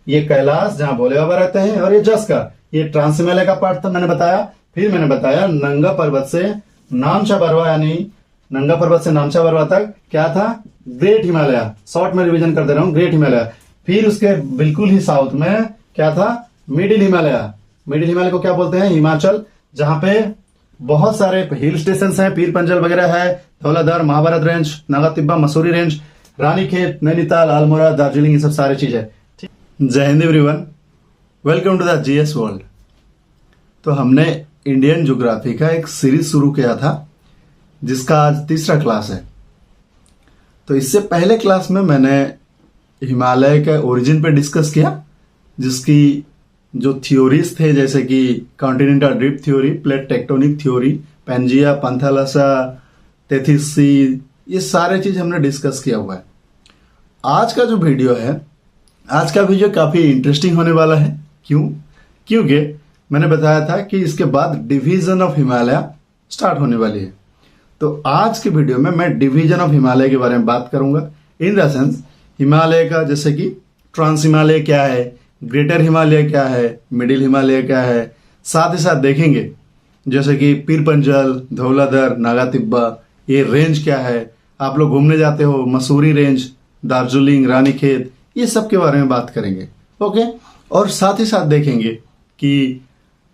ये कैलाश जहाँ भोले बाबा रहते हैं, और ये जस्कर, ये ट्रांस हिमालय का पार्ट था मैंने बताया। फिर मैंने बताया नंगा पर्वत से नामचा बरवा, यानी नंगा पर्वत से नामचा बरवा तक क्या था, ग्रेट हिमालय। शॉर्ट में रिवीजन कर दे रहा हूँ, ग्रेट हिमालय। फिर उसके बिल्कुल ही साउथ में क्या था, मिडिल हिमालय। मिडिल हिमालय को क्या बोलते हैं, हिमाचल, जहां पे बहुत सारे हिल स्टेशन हैं, पीर पंजल वगैरह है, धौलाधर, महाभारत रेंज, नागा तिब्बा, मसूरी रेंज, रानीखेत, नैनीताल, अल्मोड़ा, दार्जिलिंग, ये सब सारी चीज है। Jai Hind everyone, welcome to the GS world. तो हमने इंडियन ज्योग्राफी का एक सीरीज शुरू किया था जिसका आज तीसरा क्लास है। तो इससे पहले क्लास में मैंने हिमालय के ओरिजिन पे डिस्कस किया, जिसकी जो थ्योरीज थे जैसे कि continental drift theory, plate tectonic theory, Pangaea, Panthalassa, Tethys sea, ये सारे चीज हमने डिस्कस किया हुआ है। आज का जो वीडियो है, आज का वीडियो काफी इंटरेस्टिंग होने वाला है। क्योंकि मैंने बताया था कि इसके बाद डिवीजन ऑफ हिमालय स्टार्ट होने वाली है। तो आज के वीडियो में मैं डिवीजन ऑफ हिमालय के बारे में बात करूंगा। इन द सेंस हिमालय का, जैसे कि ट्रांस हिमालय क्या है, ग्रेटर हिमालय क्या है, मिडिल हिमालय क्या है, साथ ही साथ देखेंगे जैसे कि पीर पंजल, धौलाधर, नागा तिब्बा, ये रेंज क्या है। आप लोग घूमने जाते हो, मसूरी रेंज, दार्जिलिंग, रानीखेत, ये सब के बारे में बात करेंगे। ओके, और साथ ही साथ देखेंगे कि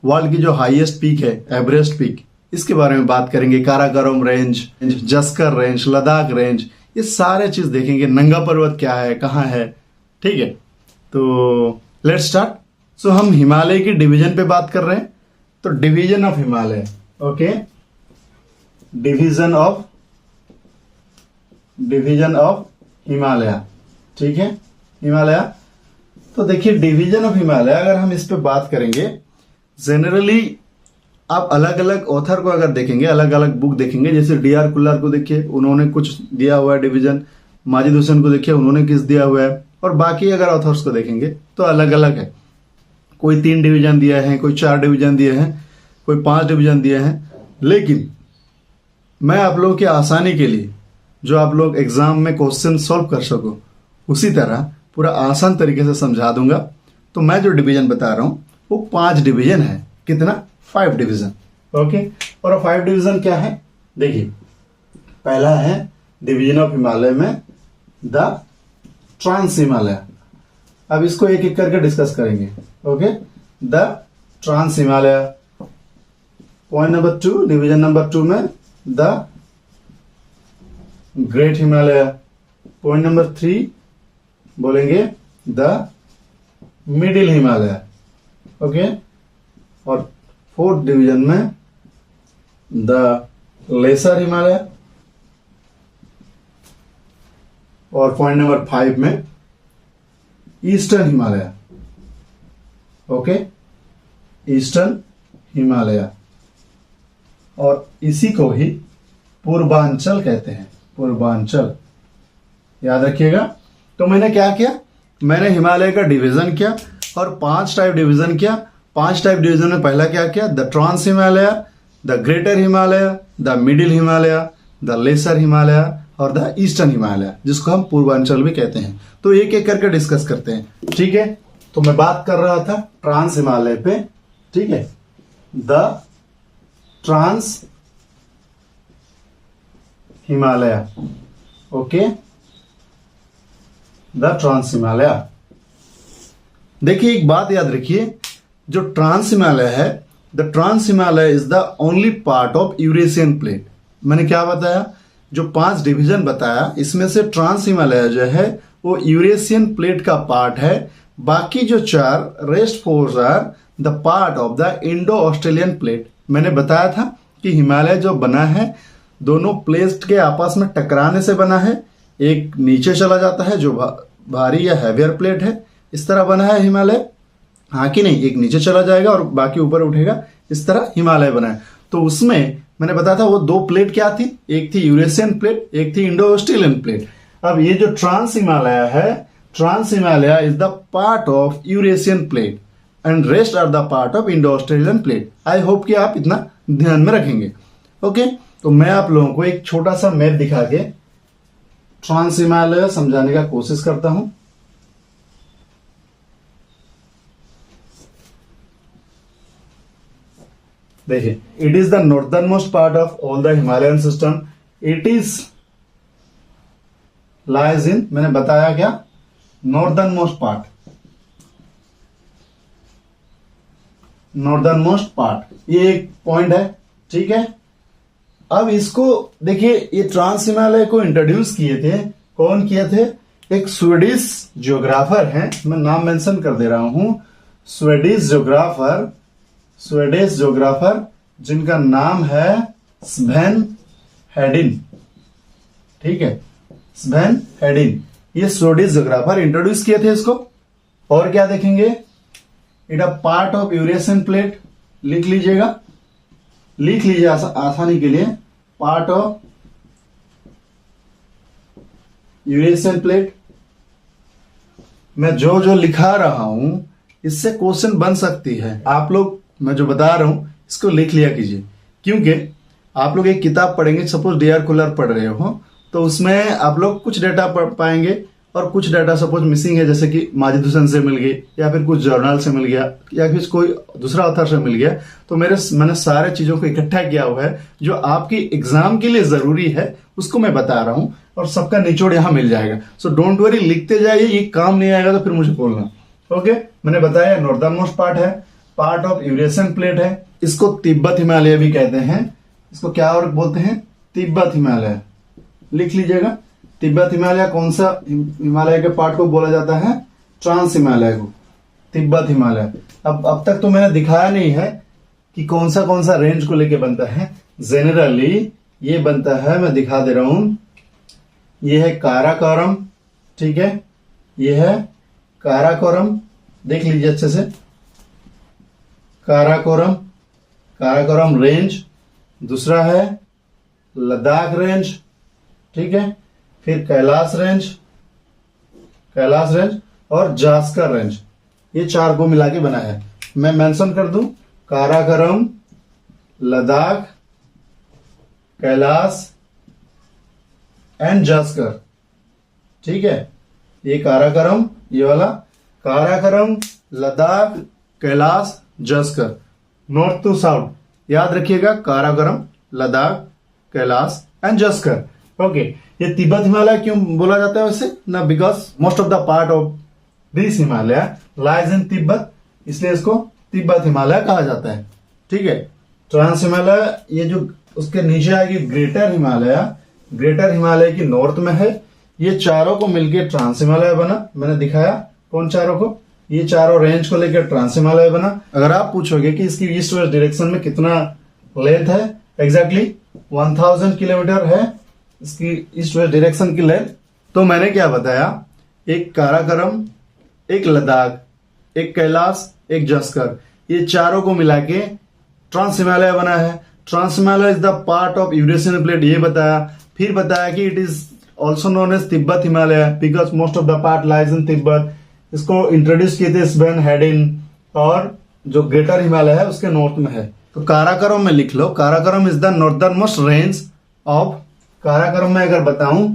वर्ल्ड की जो हाईएस्ट पीक है, एवरेस्ट पीक, इसके बारे में बात करेंगे। Karakoram range, Zanskar range, Ladakh range, ये सारे चीज देखेंगे। नंगा पर्वत क्या है, कहाँ है, ठीक है। तो लेट्स स्टार्ट। सो हम हिमालय की डिवीजन पे बात कर रहे हैं। तो division of Himalaya, okay, division of Himalaya, ठीक है, हिमालय। तो देखिए डिवीजन ऑफ हिमालय, अगर हम इस पे बात करेंगे, जनरली आप अलग अलग ऑथर को अगर देखेंगे, अलग अलग बुक देखेंगे, जैसे डी.आर. कुल्लर को देखिए, उन्होंने कुछ दिया हुआ है डिवीजन। माजिद हुसैन को देखिए, उन्होंने किस दिया हुआ है। और बाकी अगर ऑथर्स को देखेंगे तो अलग अलग है। कोई 3 डिवीजन दिया है, कोई 4 डिवीजन दिए हैं, कोई 5 डिवीजन दिए हैं। लेकिन मैं आप लोगों की आसानी के लिए, जो आप लोग एग्जाम में क्वेश्चन सॉल्व कर सको, उसी तरह पूरा आसान तरीके से समझा दूंगा। तो मैं जो डिवीजन बता रहा हूं वो 5 डिवीजन है। कितना? 5 डिवीजन। ओके, और 5 डिवीजन क्या है, देखिए। पहला है डिवीजन ऑफ हिमालय में द ट्रांस हिमालय। अब इसको एक एक करके डिस्कस करेंगे। Okay, the trans Himalaya. Point number 2, division number 2 में the great Himalaya. Point number 3 बोलेंगे द मिडिल हिमालय। ओके, और 4th डिवीजन में द लेसर हिमालय। और पॉइंट नंबर 5 में eastern Himalaya. Okay, eastern Himalaya. और इसी को ही पूर्वांचल कहते हैं, पूर्वांचल, याद रखिएगा। तो मैंने क्या किया, मैंने हिमालय का डिवीजन किया और 5 टाइप डिवीजन किया। 5 टाइप डिवीजन में पहला क्या किया, the trans Himalaya, the greater Himalaya, the middle Himalaya, the lesser Himalaya और द ईस्टर्न हिमालय, जिसको हम पूर्वांचल भी कहते हैं। तो एक एक करके डिस्कस करते हैं, ठीक है। तो मैं बात कर रहा था ट्रांस हिमालय पे, ठीक है, the trans Himalaya. Okay, the trans Himalaya. देखिए एक बात याद रखिए, जो ट्रांस हिमालय है, the trans Himalaya is the only part of Eurasian plate. मैंने क्या बताया, जो 5 डिवीजन बताया, इसमें से ट्रांस हिमालय जो है वो यूरेशियन प्लेट का पार्ट है। बाकी जो 4 rest 4 are the part of the Indo Australian plate. मैंने बताया था कि हिमालय जो बना है दोनों प्लेट के आपस में टकराने से बना है। एक नीचे चला जाता है जो भारी या हैवियर प्लेट है, इस तरह बना है हिमालय। हाँ कि नहीं, एक नीचे चला जाएगा और बाकी ऊपर उठेगा, इस तरह हिमालय बना है। तो उसमें मैंने बताया था वो 2 प्लेट क्या थी, एक थी यूरेशियन प्लेट, एक थी इंडो ऑस्ट्रेलियन प्लेट। अब ये जो ट्रांस हिमालय है, trans Himalaya is the part of Eurasian plate and rest are the part of Indo Australian plate. I hope कि आप इतना ध्यान में रखेंगे। ओके, तो मैं आप लोगों को एक छोटा सा मैप दिखा के ट्रांस हिमालय समझाने का कोशिश करता हूं। देखिए, it is the northern most part of all the Himalayan system. It is lies in, मैंने बताया क्या, northern most part, northern most part, ये एक पॉइंट है। ठीक है, अब इसको देखिए, ये ट्रांस हिमालय को इंट्रोड्यूस किए थे, कौन किए थे, एक स्वीडिश जियोग्राफर हैं, मैं नाम मेंशन कर दे रहा हूं, स्वीडिश जियोग्राफर जिनका नाम है स्वेन हेडिन। ठीक है, स्वेन हेडिन, ये स्वीडिश जियोग्राफर इंट्रोड्यूस किए थे इसको। और क्या देखेंगे, it a part of Eurasian plate, लिख लीजिएगा, लिख लीजिए आसानी के लिए, पार्ट ऑफ यूरेशियन प्लेट। मैं जो जो लिखा रहा हूं इससे क्वेश्चन बन सकती है, आप लोग, मैं जो बता रहा हूं इसको लिख लिया कीजिए, क्योंकि आप लोग एक किताब पढ़ेंगे, सपोज डी.आर. कुलर पढ़ रहे हो, तो उसमें आप लोग कुछ डाटा पढ़ पाएंगे और कुछ डाटा सपोज मिसिंग है, जैसे कि माजिद हुसैन से मिल गई, या फिर कुछ जर्नल से मिल गया, या फिर कोई दूसरा ऑथर से मिल गया, तो मैंने सारे चीजों को इकट्ठा किया हुआ है, जो आपकी एग्जाम के लिए जरूरी है उसको मैं बता रहा हूं, और सबका निचोड़ यहां मिल जाएगा। सो डोंट वरी, लिखते जाइए, ये काम नहीं आएगा तो फिर मुझे बोलना। ओके, मैंने बताया नॉर्दर्न मोस्ट पार्ट है, पार्ट ऑफ यूरेशियन प्लेट है, इसको तिब्बत हिमालय भी कहते हैं, इसको क्या और बोलते हैं, तिब्बत हिमालय, लिख लीजिएगा। तिब्बत हिमालय कौन सा हिमालय के पार्ट को बोला जाता है, ट्रांस हिमालय को, तिब्बत हिमालय। अब तक तो मैंने दिखाया नहीं है कि कौन सा रेंज को लेके बनता है। जेनरली ये बनता है, मैं दिखा दे रहा हूं, ये है काराकोरम, ठीक है, ये है काराकोरम, देख लीजिए अच्छे से, काराकोरम रेंज। दूसरा है लद्दाख रेंज, ठीक है, फिर कैलाश रेंज और जास्कर रेंज, ये चार को मिला के बना है। मैं मेंशन कर दूं, काराकोरम, लद्दाख, कैलाश एंड जास्कर। ठीक है, ये काराकोरम, ये वाला Karakoram, Ladakh, Kailash, Zanskar, north to south, याद रखिएगा, काराकोरम, लद्दाख, कैलाश एंड जास्कर। ओके, ये तिब्बत हिमालय क्यों बोला जाता है वैसे ना, because most of the part of this Himalaya lies in Tibet, इसलिए इसको तिब्बत हिमालय कहा जाता है। ठीक है, ट्रांस हिमालय, ये जो उसके नीचे आएगी ग्रेटर हिमालय की नॉर्थ में है, ये चारों को मिलकर ट्रांस हिमालय बना, मैंने दिखाया कौन चारों को, ये चारों रेंज को लेकर ट्रांस हिमालय बना। अगर आप पूछोगे कि इसकी ईस्ट वेस्ट डायरेक्शन में कितना लेंथ है, एग्जैक्टली 1000 किलोमीटर है इसकी ईस्ट वेस्ट डायरेक्शन की लेंथ। तो मैंने क्या बताया, एक काराकोरम, एक लद्दाख, एक कैलाश, एक जास्कर, ये चारों को मिला के ट्रांस हिमालय बना है। Trans Himalaya is the part of Eurasian plate, ये बताया। फिर बताया कि it is also known as Tibet Himalaya because most of the part lies in Tibet. इसको इंट्रोड्यूस किए थे स्वेन हेडिन, और जो ग्रेटर हिमालय है उसके नॉर्थ में है। तो काराकोरम में लिख लो, Karakoram is the northern most range of, Karakoram में अगर बताऊं,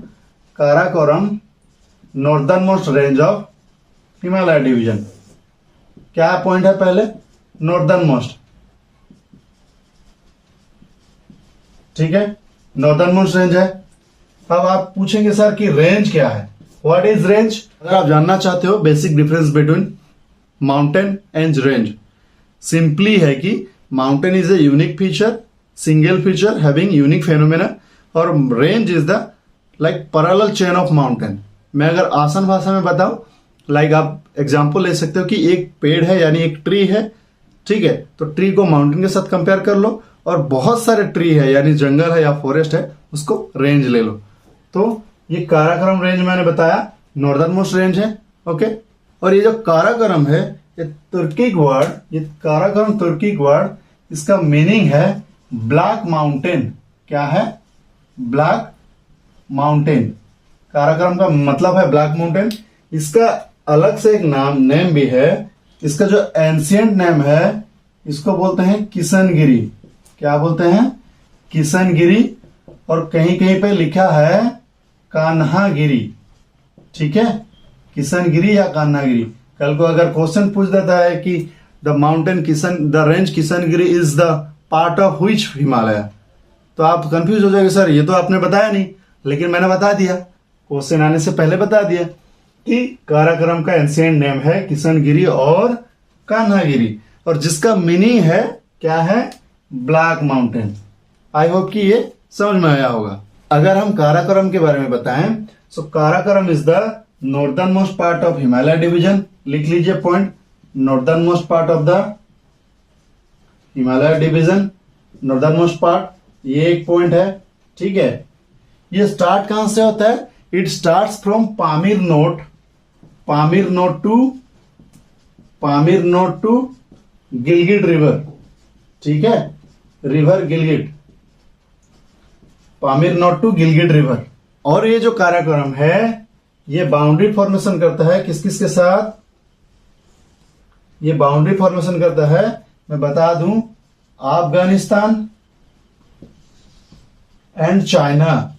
Karakoram northern most range of Himalaya division. क्या पॉइंट है पहले, नॉर्दर्न मोस्ट, ठीक है, नॉर्दर्न मोस्ट रेंज है। अब आप पूछेंगे सर कि रेंज क्या है, व्हाट इज रेंज। अगर आप जानना चाहते हो basic difference between mountain and range, simply है कि mountain is a unique feature, single feature having unique phenomena, और range is the like parallel chain of mountain. मैं अगर आसान भाषा में बताऊं, लाइक आप एग्जांपल ले सकते हो कि एक पेड़ है यानी एक ट्री है, ठीक है, तो ट्री को माउंटेन के साथ कंपेयर कर लो, और बहुत सारे ट्री है यानी जंगल है या फॉरेस्ट है, उसको रेंज ले लो। तो ये काराकोरम रेंज मैंने बताया नॉर्दर्न मोस्ट रेंज है। ओके, और ये जो काराकोरम है, ये तुर्किक वर्ड, ये काराकोरम तुर्किक वर्ड, इसका मीनिंग है ब्लैक माउंटेन। क्या है, ब्लैक माउंटेन। काराकोरम का मतलब है ब्लैक माउंटेन। इसका अलग से एक नेम भी है, इसका जो एंशियंट नेम है इसको बोलते हैं किशनगिरी। क्या बोलते हैं, किशनगिरी, और कहीं कहीं पे लिखा है कान्हागिरी। ठीक है, किशनगिरी या कान्हागिरी। कल को अगर क्वेश्चन पूछ देता है कि the range Kishangiri is the part of which Himalaya. तो आप कंफ्यूज हो जाएंगे, सर ये तो आपने बताया नहीं, लेकिन मैंने बता दिया, क्वेश्चन आने से पहले बता दिया कि काराकोरम का एंशिएंट नेम है किशनगिरी और कान्हागिरी, और जिसका मीनिंग है क्या है, ब्लैक माउंटेन। आई होप कि ये समझ में आया होगा। अगर हम काराकोरम के बारे में बताएं, so Karakoram is the northern most part of Himalaya division. लिख लीजिए point, northern most part of the Himalaya division, northern most part, ये एक पॉइंट है। ठीक है, ये स्टार्ट कहां से होता है, it starts from Pamir knot to Gilgit river. ठीक है, river Gilgit, Pamir knot to Gilgit river. और ये जो काराकोरम है ये बाउंड्री फॉर्मेशन करता है किस किस के साथ, ये बाउंड्री फॉर्मेशन करता है, मैं बता दूं, अफगानिस्तान एंड चाइना।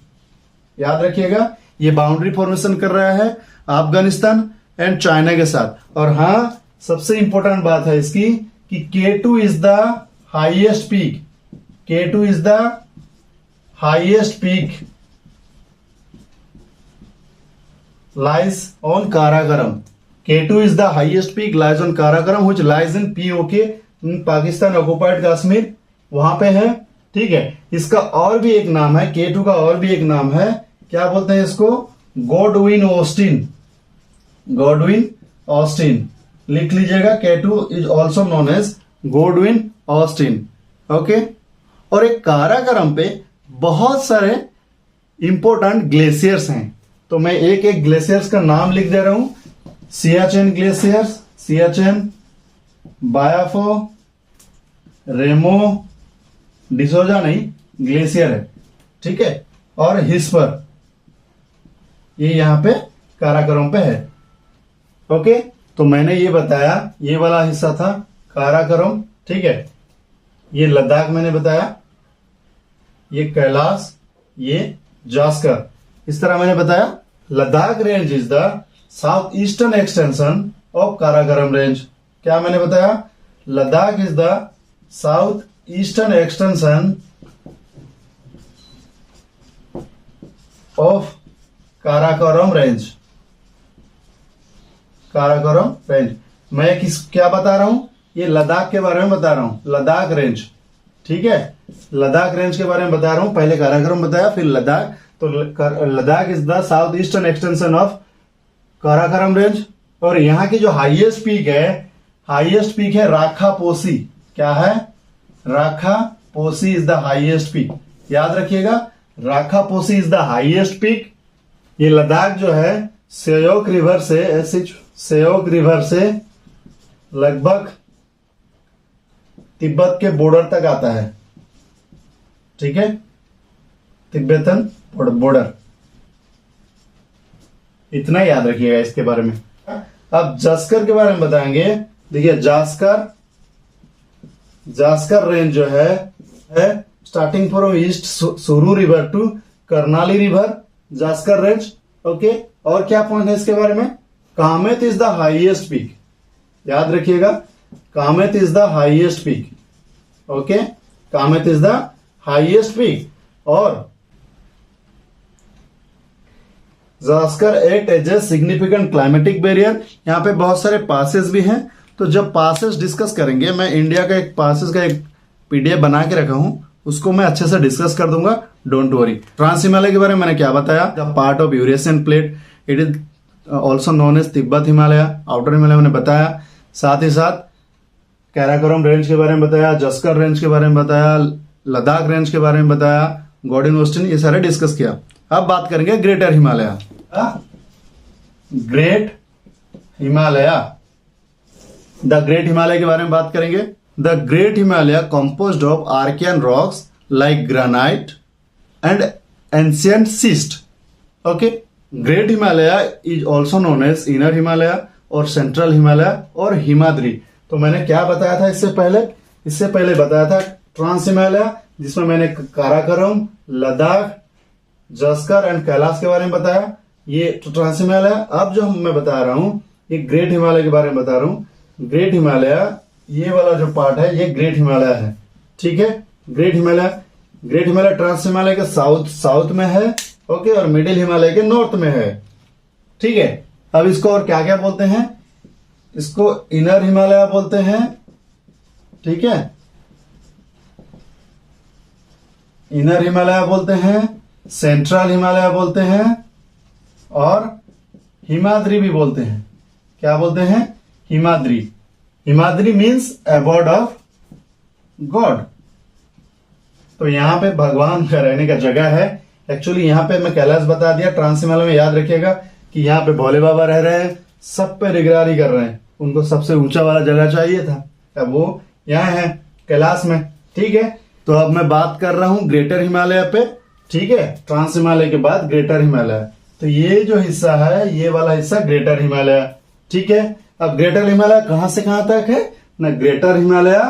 याद रखिएगा, ये बाउंड्री फॉर्मेशन कर रहा है अफगानिस्तान एंड चाइना के साथ। और हाँ, सबसे इंपॉर्टेंट बात है इसकी कि K2 is the highest peak, K2 is the highest peak lies on Karakoram. K2 is the highest peak lies on Karakoram which lies in POK, Pakistan occupied Kashmir, वहां पे है। ठीक है, इसका और भी एक नाम है, K2 का और भी एक नाम है, क्या बोलते हैं इसको, गॉडविन ऑस्टिन। लिख लीजिएगा, K2 is also known as Godwin Austin. Okay, और एक काराकोरम पे बहुत सारे इंपॉर्टेंट ग्लेशियर्स हैं, तो मैं एक एक ग्लेशियर्स का नाम लिख दे रहा हूं। सियाचेन ग्लेशियर्स, सियाचेन, बायाफो, रेमो, डिसोजा नहीं, ग्लेशियर है। ठीक है, और हिस्पर, ये यहां पे काराकोरम पे है। ओके, तो मैंने ये बताया, ये वाला हिस्सा था काराकोरम। ठीक है, ये लद्दाख मैंने बताया, ये कैलाश, ये जास्कर, इस तरह मैंने बताया। Ladakh range is the south eastern extension of Karakoram range. क्या मैंने बताया, Ladakh is the south eastern extension of Karakoram range. Karakoram range, मैं क्या बता रहा हूं, ये लद्दाख के बारे में बता रहा हूं, लद्दाख रेंज। ठीक है, लद्दाख रेंज के बारे में बता रहा हूं, पहले काराकोरम बताया फिर लद्दाख। तो Ladakh is the south eastern extension of Karakoram range. और यहाँ की जो हाईएस्ट पीक है राखा पोसी। क्या है, राखा पोसी इज द हाईएस्ट पीक, याद रखिएगा, राखा पोसी इज द हाईएस्ट पीक। ये लद्दाख जो है सेयोक रिवर से लगभग तिब्बत के बॉर्डर तक आता है। ठीक है, तिब्बतन बॉर्डर, इतना याद रखिएगा इसके बारे में। अब जास्कर के बारे में बताएंगे। देखिए, जास्कर रेंज जो है starting from east Suru river to Karnali river, Zanskar range. Okay, और क्या पॉइंट है इसके बारे में, Kamet is the highest peak, याद रखिएगा, Kamet is the highest peak. Okay, Kamet is the highest peak. और Zanskar act as a significant climatic barrier, यहाँ पे बहुत सारे पासेस भी हैं, तो जब पासेस डिस्कस करेंगे, मैं इंडिया का एक पासेस का एक पीडीएफ बना के रखा हूं, उसको मैं अच्छे से डिस्कस कर दूंगा, डोंट वरी। ट्रांस हिमालय के बारे में मैंने क्या बताया, the part of Eurasian plate, it is also known as Tibet Himalaya, outer Himalaya मैंने बताया। साथ ही साथ काराकोरम रेंज के बारे में बताया, जास्कर रेंज के बारे में बताया, लद्दाख रेंज के बारे में बताया, गॉडविन ऑस्टिन, ये सारे डिस्कस किया। अब बात करेंगे greater Himalaya. Great Himalaya, the great Himalaya के बारे में बात करेंगे। The great Himalaya composed of Archean rocks like granite and ancient schist. Okay, great Himalaya is also known as inner Himalaya और सेंट्रल हिमालय और हिमाद्री। तो मैंने क्या बताया था इससे पहले बताया था ट्रांस हिमालय, जिसमें मैंने काराकोरम, लद्दाख, जास्कर एंड कैलाश के बारे में बताया, ये ट्रांस हिमालय। अब जो मैं बता रहा हूं ये ग्रेट हिमालय के बारे में बता रहा हूं। ग्रेट हिमालय, ये वाला जो पार्ट है ये ग्रेट हिमालय है। ठीक है, ग्रेट हिमालय ट्रांस हिमालय के साउथ में है, ओके, और मिडिल हिमालय के नॉर्थ में है, ठीक है। अब इसको और क्या क्या बोलते हैं, इसको इनर हिमालय बोलते हैं, ठीक है, इनर हिमालय बोलते हैं, सेंट्रल हिमालय बोलते हैं, और हिमाद्री भी बोलते हैं। क्या बोलते हैं, Himadri. Himadri means abode of God. तो यहां पे भगवान का रहने का जगह है। एक्चुअली यहां पे मैं कैलाश बता दिया, ट्रांस हिमालय में याद रखिएगा कि यहाँ पे भोले बाबा रह रहे हैं, सब पे निगरानी कर रहे हैं, उनको सबसे ऊंचा वाला जगह चाहिए था, अब वो यहाँ है कैलाश में, ठीक है। तो अब मैं बात कर रहा हूं ग्रेटर हिमालय पे, ठीक है, ट्रांस हिमालय के बाद ग्रेटर हिमालय। तो ये जो हिस्सा है, ये वाला हिस्सा ग्रेटर हिमालय, ठीक है। अब ग्रेटर हिमालय कहां से कहां तक है ना, ग्रेटर हिमालय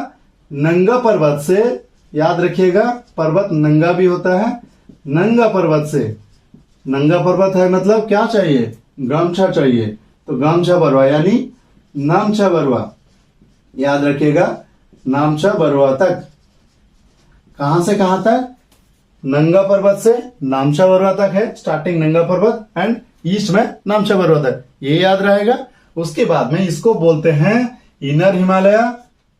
नंगा पर्वत से, याद रखिएगा पर्वत नंगा भी होता है, नंगा पर्वत से, नंगा पर्वत है मतलब क्या चाहिए, गमछा चाहिए, तो गमछा बरवा यानी नामछा बरवा, याद रखिएगा नामछा बरवा तक। कहां से कहां तक, नंगा पर्वत से नामछा बरवा तक है, स्टार्टिंग नंगा पर्वत एंड ईस्ट में नामछा बरवा तक, ये याद रहेगा। उसके बाद में इसको बोलते हैं इनर हिमालय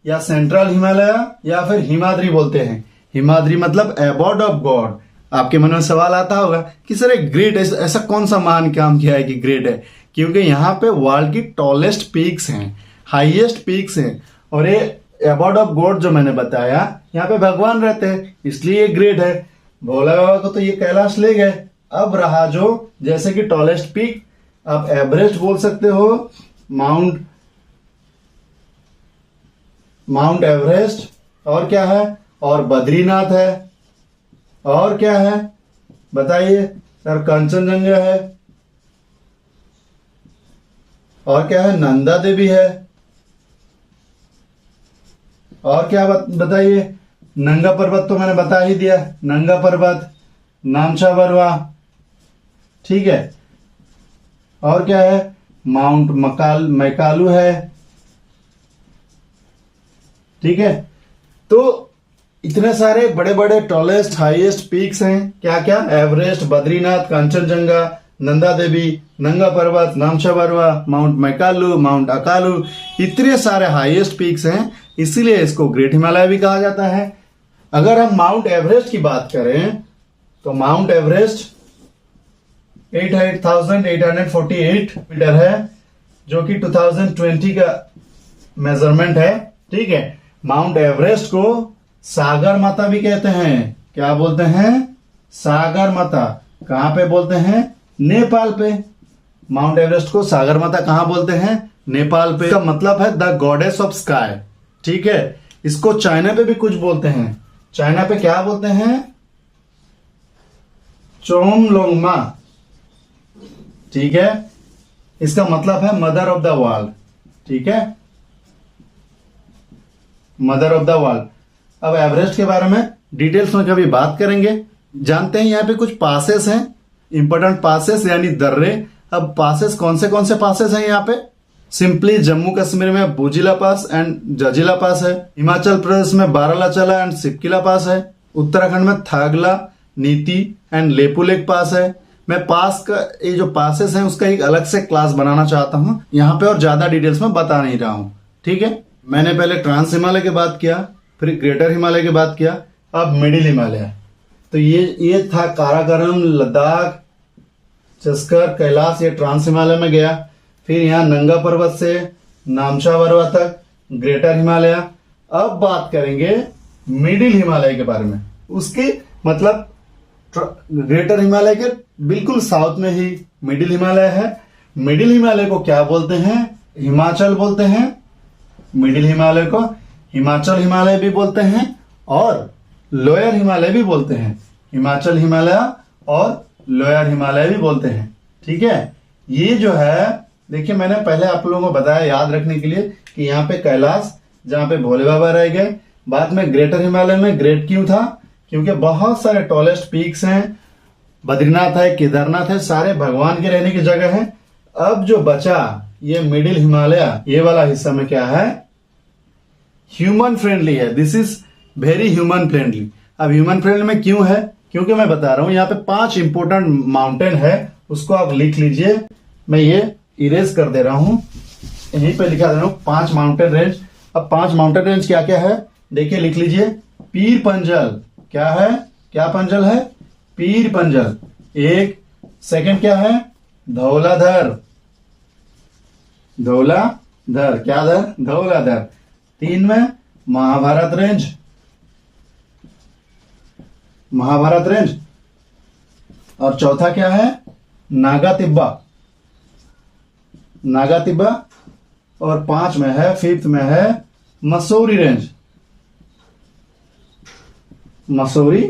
या सेंट्रल हिमालय या फिर हिमाद्री बोलते हैं। हिमाद्री मतलब अबोर्ड ऑफ गॉड। आपके मन में सवाल आता होगा कि सर ग्रेट ऐसा कौन सा महान काम किया है कि ग्रेट है, क्योंकि यहाँ पे वर्ल्ड की टॉलेस्ट पीक्स हैं, हाईएस्ट पीक्स हैं, और ये अबोर्ड ऑफ गॉड जो मैंने बताया, यहाँ पे भगवान रहते हैं, इसलिए ये ग्रेट है। भोला बाबा को तो ये कैलाश ले गए, अब रहा जो जैसे कि टॉलेस्ट पीक, आप एवरेस्ट बोल सकते हो, माउंट एवरेस्ट, और क्या है, और बद्रीनाथ है, और क्या है बताइए सर, कंचनजंगा है, और क्या है, नंदा देवी है, और क्या बताइए, नंगा पर्वत तो मैंने बता ही दिया, नंगा पर्वत, नामछा बरवा, ठीक है, और क्या है, माउंट मैकालू है, ठीक है। तो इतने सारे बड़े बड़े टॉलेस्ट हाईएस्ट पीक्स हैं, क्या क्या, एवरेस्ट, बद्रीनाथ, कंचनजंगा, नंदा देवी, नंगा पर्वत, नामछा बरवा, माउंट मैकालू, माउंट अकालू, इतने सारे हाईएस्ट पीक्स हैं, इसीलिए इसको ग्रेट हिमालय भी कहा जाता है। अगर हम माउंट एवरेस्ट की बात करें तो माउंट एवरेस्ट 8848 मीटर है, जो कि 2020 का मेजरमेंट है, ठीक है। माउंट एवरेस्ट को सागर माता भी कहते हैं। क्या बोलते हैं, सागर माता। कहां पे बोलते हैं, नेपाल पे। माउंट एवरेस्ट को सागर माता कहां बोलते हैं, नेपाल पे। इसका मतलब है द गॉडेस ऑफ स्काई, ठीक है। इसको चाइना पे भी कुछ बोलते हैं, चाइना पे क्या बोलते हैं, चोंगलोंगमा, ठीक है। इसका मतलब है मदर ऑफ द वर्ल्ड, ठीक है, मदर ऑफ द वर्ल्ड। अब एवरेस्ट के बारे में डिटेल्स में कभी बात करेंगे। जानते हैं यहाँ पे कुछ पासेस हैं, इंपॉर्टेंट पासेस यानी दर्रे। अब पासेस कौन से पासेस हैं यहाँ पे, सिंपली जम्मू कश्मीर में बुजिला पास एंड जजिला पास है, हिमाचल प्रदेश में बारालाचला एंड सिपकिला पास है, उत्तराखंड में थागला, नीति एंड लेपुलेक पास है। मैं पास का ये जो पासेस हैं उसका एक अलग से क्लास बनाना चाहता हूं, यहाँ पे और ज्यादा डिटेल्स में बता नहीं रहा हूं, ठीक है। मैंने पहले ट्रांस हिमालय की बात किया, फिर ग्रेटर हिमालय की बात किया, अब मिडिल हिमालय। तो ये था काराकोरम, लद्दाख, चस्कर, कैलाश, ये ट्रांस हिमालय में गया। फिर यहाँ नंगा पर्वत से नामछा बरवा तक ग्रेटर हिमालय। अब बात करेंगे मिडिल हिमालय के बारे में। उसकी मतलब ग्रेटर हिमालय के बिल्कुल साउथ में ही मिडिल हिमालय है। मिडिल हिमालय को क्या बोलते हैं, हिमाचल बोलते हैं। मिडिल हिमालय को हिमाचल हिमालय भी बोलते हैं और लोअर हिमालय भी बोलते हैं। हिमाचल हिमालय और लोअर हिमालय भी बोलते हैं, ठीक है। ये जो है देखिए, मैंने पहले आप लोगों को बताया याद रखने के लिए कि यहाँ पे कैलाश, जहां पे भोले बाबा रह गए। बाद में ग्रेटर हिमालय में ग्रेट क्यों था, क्योंकि बहुत सारे टॉलेस्ट पीक्स हैं, बद्रीनाथ है, केदारनाथ है, सारे भगवान के रहने की जगह है। अब जो बचा ये मिडिल हिमालय, ये वाला हिस्सा में क्या है, ह्यूमन फ्रेंडली है। This is very human friendly. अब ह्यूमन फ्रेंडली में क्यों है, क्योंकि मैं बता रहा हूं यहाँ पे 5 इंपोर्टेंट माउंटेन है, उसको आप लिख लीजिए। मैं ये इरेज कर दे रहा हूं, यहीं पे लिखा दे रहा हूं 5 माउंटेन रेंज। अब 5 माउंटेन रेंज क्या क्या है देखिए, लिख लीजिए। पीर पंजल क्या है, क्या पंजल है, पीर पंजल। एक सेकंड क्या है, धौलाधर, धौलाधर क्या धर, धौलाधर। 3 में महाभारत रेंज, महाभारत रेंज। और चौथा क्या है, नागा तिब्बा, नागा तिब्बा। और 5 में है, 5th में है मसूरी रेंज, मसूरी।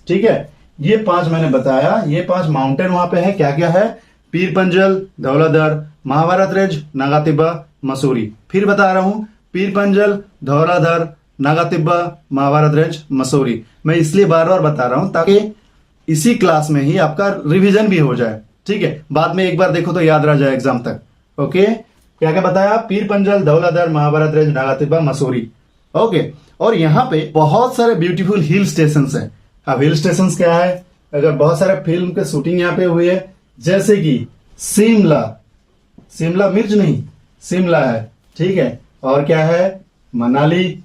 ठीक है, ये 5 मैंने बताया, ये 5 माउंटेन वहां पे है। क्या क्या है, पीर पंजल, धौलाधर, महाभारत रेंज, नागा तिब्बा, मसूरी। फिर बता रहा हूं, पीर पंजल, धौलाधर, नागा तिब्बा, महाभारत रेंज, मसूरी। मैं इसलिए बार बार बता रहा हूं ताकि इसी क्लास में ही आपका रिवीजन भी हो जाए। ठीक है, बाद में एक बार देखो तो याद रह जाए एग्जाम तक। ओके, क्या क्या बताया, पीर पंजल, धौलाधर, महाभारत रेंज, नागा तिब्बा, मसूरी। ओके, और यहाँ पे बहुत सारे ब्यूटीफुल हिल स्टेशन है। अब हिल स्टेशन क्या है, अगर बहुत सारे फिल्म के शूटिंग यहाँ पे हुई है, जैसे कि शिमला, शिमला मिर्च नहीं, शिमला है। ठीक है, और क्या है, मनाली,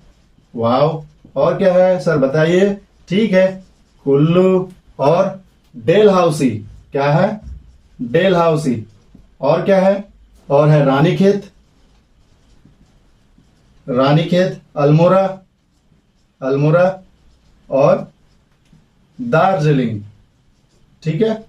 वाव। और क्या है सर बताइए, ठीक है, कुल्लू और डेलहाउसी। क्या है, डेलहाउसी। और क्या है, और है रानीखेत, रानीखेत, अल्मोड़ा, अल्मोड़ा और दार्जिलिंग। ठीक है,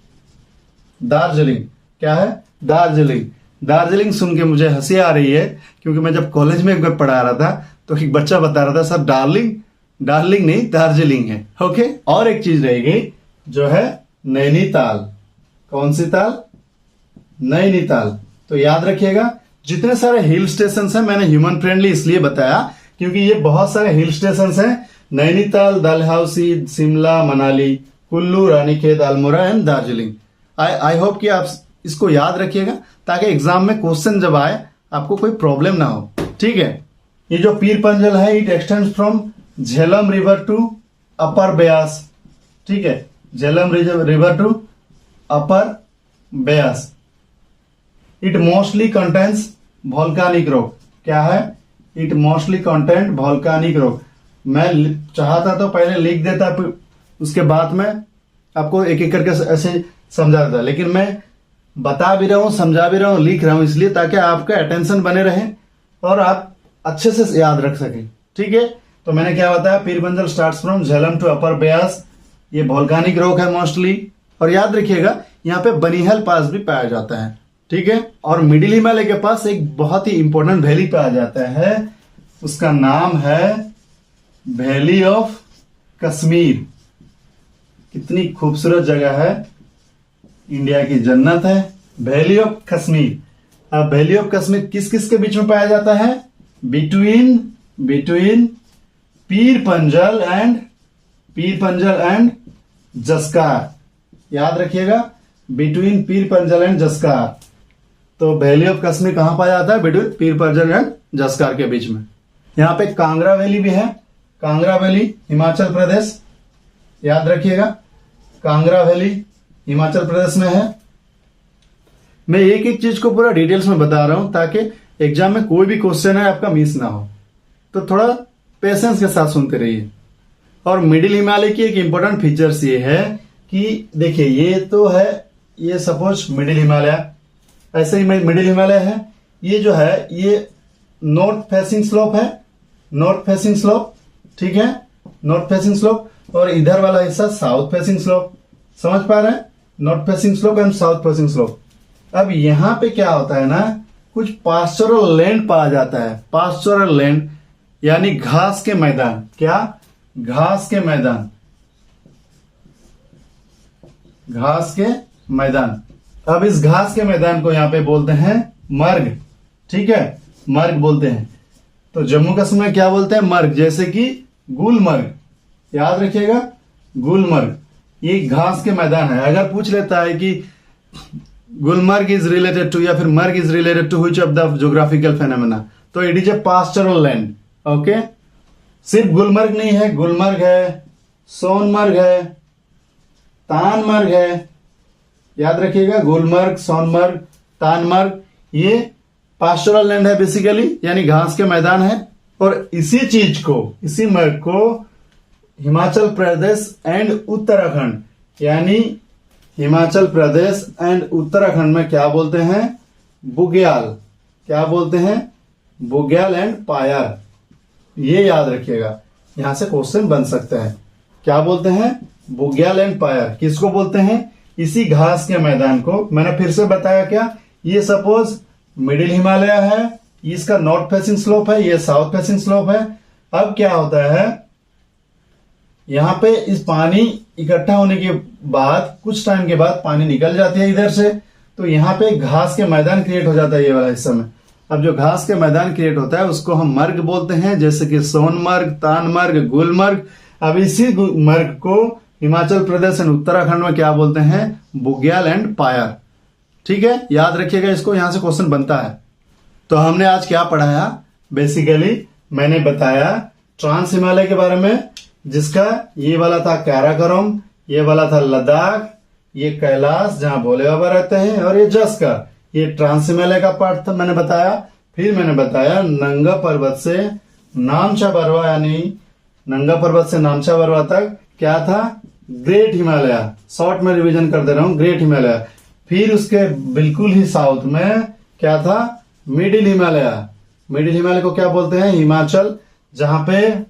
दार्जिलिंग क्या है, दार्जिलिंग। दार्जिलिंग सुन के मुझे हंसी आ रही है, क्योंकि मैं जब कॉलेज में पढ़ा रहा था तो एक बच्चा बता रहा था सर डार्लिंग, डार्लिंग नहीं दार्जिलिंग है। ओके, और एक चीज रहेगी जो है नैनीताल। कौन सी ताल, नैनीताल। तो याद रखिएगा, जितने सारे हिल स्टेशन हैं मैंने ह्यूमन फ्रेंडली इसलिए बताया क्योंकि ये बहुत सारे हिल स्टेशन हैं, Nainital, Dalhousie, Shimla, Manali, Kullu, Ranikhet, Almora and Darjeeling. I hope कि आप इसको याद रखिएगा ताकि एग्जाम में क्वेश्चन जब आए आपको कोई प्रॉब्लम ना हो। ठीक है, ये जो पीर पंजल है it extends from Jhelum river to upper Beas. ठीक है, Jhelum river to upper Beas. It mostly contains volcanic rock. क्या है, it mostly content volcanic rock. मैं चाहता तो पहले लिख देता, उसके बाद में आपको एक एक करके ऐसे समझा देता, लेकिन मैं बता भी रहा हूं, समझा भी रहा हूं, लिख रहा हूं इसलिए ताकि आपका अटेंशन बने रहे और आप अच्छे से याद रख सकें। ठीक है, तो मैंने क्या बताया, Pir Panjal starts from Jhelum to upper Beas, ये वॉल्केनिक रॉक है मोस्टली। और याद रखिएगा यहाँ पे बनिहाल पास भी पाया जाता है। ठीक है, और मिडिल हिमालय के पास एक बहुत ही इंपॉर्टेंट वैली पाया जाता है, उसका नाम है वैली ऑफ कश्मीर। कितनी खूबसूरत जगह है, इंडिया की जन्नत है, वैली ऑफ कश्मीर। अब वैली ऑफ कश्मीर किस किस के बीच में पाया जाता है, बिटवीन पीर पंजल एंड जस्कार। याद रखिएगा, बिटवीन पीर पंजल एंड जस्कार। तो वैली ऑफ कश्मीर कहां पाया जाता है, बिटवीन पीर पंजल एंड जस्कार के बीच में। यहां पे कांगड़ा वैली भी है, कांगड़ा वैली हिमाचल प्रदेश। याद रखिएगा, कांगड़ा वैली हिमाचल प्रदेश में है। मैं एक एक चीज को पूरा डिटेल्स में बता रहा हूं ताकि एग्जाम में कोई भी क्वेश्चन है आपका मिस ना हो, तो थोड़ा पेशेंस के साथ सुनते रहिए। और मिडिल हिमालय की एक इंपॉर्टेंट फीचर्स ये है कि देखिए, ये तो है, ये सपोज मिडिल हिमालय, ऐसे ही मिडिल हिमालय है। ये जो है ये नॉर्थ फेसिंग स्लोप है, नॉर्थ फेसिंग स्लोप। ठीक है, नॉर्थ फेसिंग स्लोप। और इधर वाला हिस्सा साउथ फेसिंग स्लोप। समझ पा रहे हैं, north facing slope and south facing slope. अब यहां पे क्या होता है ना, कुछ पास्चरल लैंड पाया जाता है। पास्चरल लैंड यानी घास के मैदान। क्या, घास के मैदान, घास के मैदान। अब इस घास के मैदान को यहां पे बोलते हैं मर्ग। ठीक है, मर्ग बोलते हैं। तो जम्मू कश्मीर में क्या बोलते हैं, मर्ग। जैसे कि गुलमर्ग, याद रखिएगा, गुलमर्ग ये घास के मैदान है। अगर पूछ लेता है कि गुलमर्ग इज रिलेटेड टू, या फिर मर्ग is related to which of the geographical phenomena, तो it is a pastoral land. Okay, सिर्फ गुलमर्ग नहीं है, गुलमर्ग है, सोनमर्ग है, तानमर्ग है। याद रखिएगा, गुलमर्ग, सोनमर्ग, तानमर्ग, ये पास्टोरल लैंड है बेसिकली, यानी घास के मैदान है। और इसी चीज को, इसी मर्ग को हिमाचल प्रदेश एंड उत्तराखंड, यानी हिमाचल प्रदेश एंड उत्तराखंड में क्या बोलते हैं? बुग्याल। क्या बोलते हैं? बुग्याल एंड पायर। ये याद रखिएगा, यहां से क्वेश्चन बन सकते हैं। क्या बोलते हैं? बुग्याल एंड पायर। किसको बोलते हैं? इसी घास के मैदान को। मैंने फिर से बताया क्या, ये सपोज मिडिल हिमालय है, इसका नॉर्थ फेसिंग स्लोप है, ये साउथ फेसिंग स्लोप है। अब क्या होता है, यहां पे इस पानी इकट्ठा होने के बाद कुछ टाइम के बाद पानी निकल जाती है इधर से, तो यहाँ पे घास के मैदान क्रिएट हो जाता है ये वाला हिस्सा में। अब जो घास के मैदान क्रिएट होता है उसको हम मर्ग बोलते हैं, जैसे कि सोनमर्ग, तानमर्ग, गुलमर्ग। अब इसी मर्ग को हिमाचल प्रदेश एंड उत्तराखंड में क्या बोलते हैं? बुग्याल एंड पायर। ठीक है, याद रखिएगा इसको, यहां से क्वेश्चन बनता है। तो हमने आज क्या पढ़ाया? बेसिकली मैंने बताया ट्रांस हिमालय के बारे में, जिसका ये वाला था काराकोरम, ये वाला था लद्दाख, ये कैलाश जहां भोले बाबा रहते हैं, और ये जस्कर, ये ट्रांस हिमालय का पार्ट था मैंने बताया। फिर मैंने बताया नंगा पर्वत से नामचा बरवा, यानी नंगा पर्वत से नामचा बरवा तक क्या था? ग्रेट हिमालय। शॉर्ट में रिवीजन कर दे रहा हूं, ग्रेट हिमालय। फिर उसके बिल्कुल ही साउथ में क्या था? मिडिल हिमालय। मिडिल हिमालय को क्या बोलते हैं? हिमाचल, जहां पे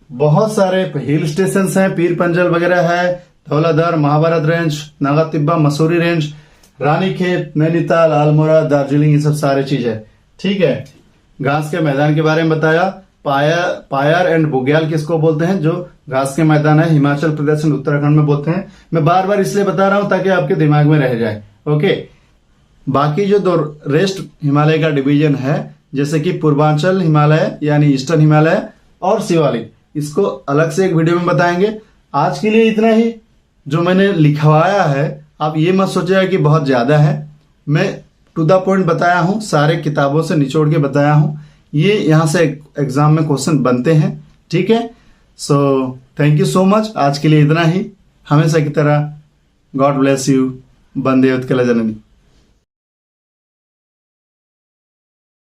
बहुत सारे हिल स्टेशन हैं, पीर पंजल वगैरह है, धौलाधर, महाभारत रेंज, नागा तिब्बा, मसूरी रेंज, रानीखेत, नैनीताल, अल्मोड़ा, दार्जिलिंग, ये सब सारे चीज है। ठीक है, घास के मैदान के बारे में बताया। पायर एंड बुग्याल किसको बोलते हैं? जो घास के मैदान है हिमाचल प्रदेश एंड उत्तराखंड में बोलते हैं। मैं बार बार इसलिए बता रहा हूं ताकि आपके दिमाग में रह जाए। ओके, बाकी जो दो रेस्ट हिमालय का डिवीजन है, जैसे कि पूर्वांचल हिमालय यानी ईस्टर्न हिमालय और शिवालिक, इसको अलग से एक वीडियो में बताएंगे। आज के लिए इतना ही। जो मैंने लिखवाया है आप ये मत सोचिएगा कि बहुत ज्यादा है, मैं टू द पॉइंट बताया हूं, सारे किताबों से निचोड़ के बताया हूं। ये यहां से एग्जाम में क्वेश्चन बनते हैं। ठीक है, so thank you so much. आज के लिए इतना ही। हमेशा की तरह God bless you. Vande Utkal Janani.